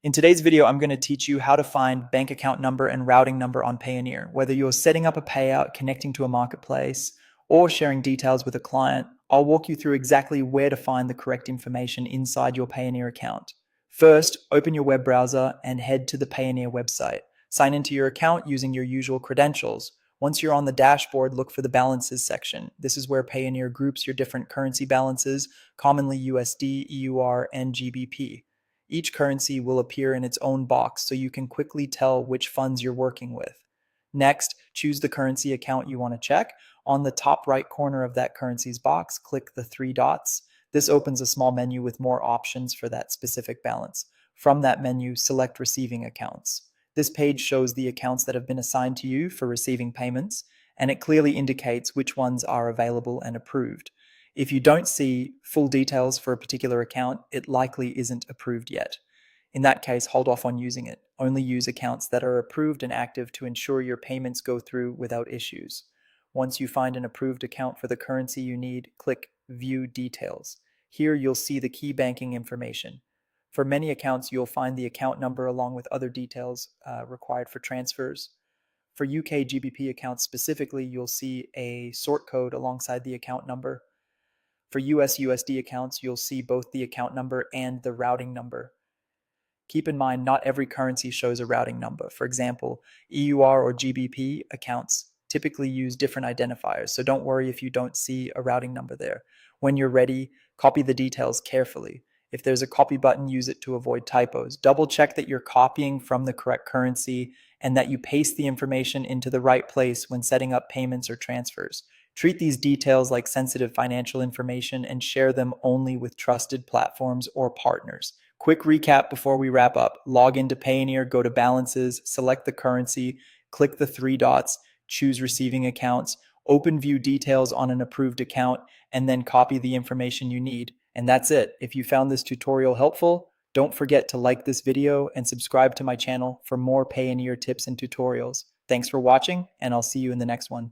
In today's video, I'm going to teach you how to find bank account number and routing number on Payoneer. Whether you're setting up a payout, connecting to a marketplace, or sharing details with a client, I'll walk you through exactly where to find the correct information inside your Payoneer account. First, open your web browser and head to the Payoneer website. Sign into your account using your usual credentials. Once you're on the dashboard, look for the balances section. This is where Payoneer groups your different currency balances, commonly USD, EUR, and GBP. Each currency will appear in its own box so you can quickly tell which funds you're working with. Next, choose the currency account you want to check. On the top right corner of that currency's box, click the three dots. This opens a small menu with more options for that specific balance. From that menu, select Receiving Accounts. This page shows the accounts that have been assigned to you for receiving payments, and it clearly indicates which ones are available and approved. If you don't see full details for a particular account, it likely isn't approved yet. In that case, hold off on using it. Only use accounts that are approved and active to ensure your payments go through without issues. Once you find an approved account for the currency you need, click View Details. Here you'll see the key banking information. For many accounts, you'll find the account number along with other details required for transfers. For UK GBP accounts specifically, you'll see a sort code alongside the account number. For US USD accounts, you'll see both the account number and the routing number. Keep in mind, not every currency shows a routing number. For example, EUR or GBP accounts typically use different identifiers, so don't worry if you don't see a routing number there. When you're ready, copy the details carefully. If there's a copy button, use it to avoid typos. Double check that you're copying from the correct currency and that you paste the information into the right place when setting up payments or transfers. Treat these details like sensitive financial information and share them only with trusted platforms or partners. Quick recap before we wrap up. Log into Payoneer, go to Balances, select the currency, click the three dots, choose Receiving Accounts, open View Details on an approved account, and then copy the information you need. And that's it. If you found this tutorial helpful, don't forget to like this video and subscribe to my channel for more Payoneer tips and tutorials. Thanks for watching, and I'll see you in the next one.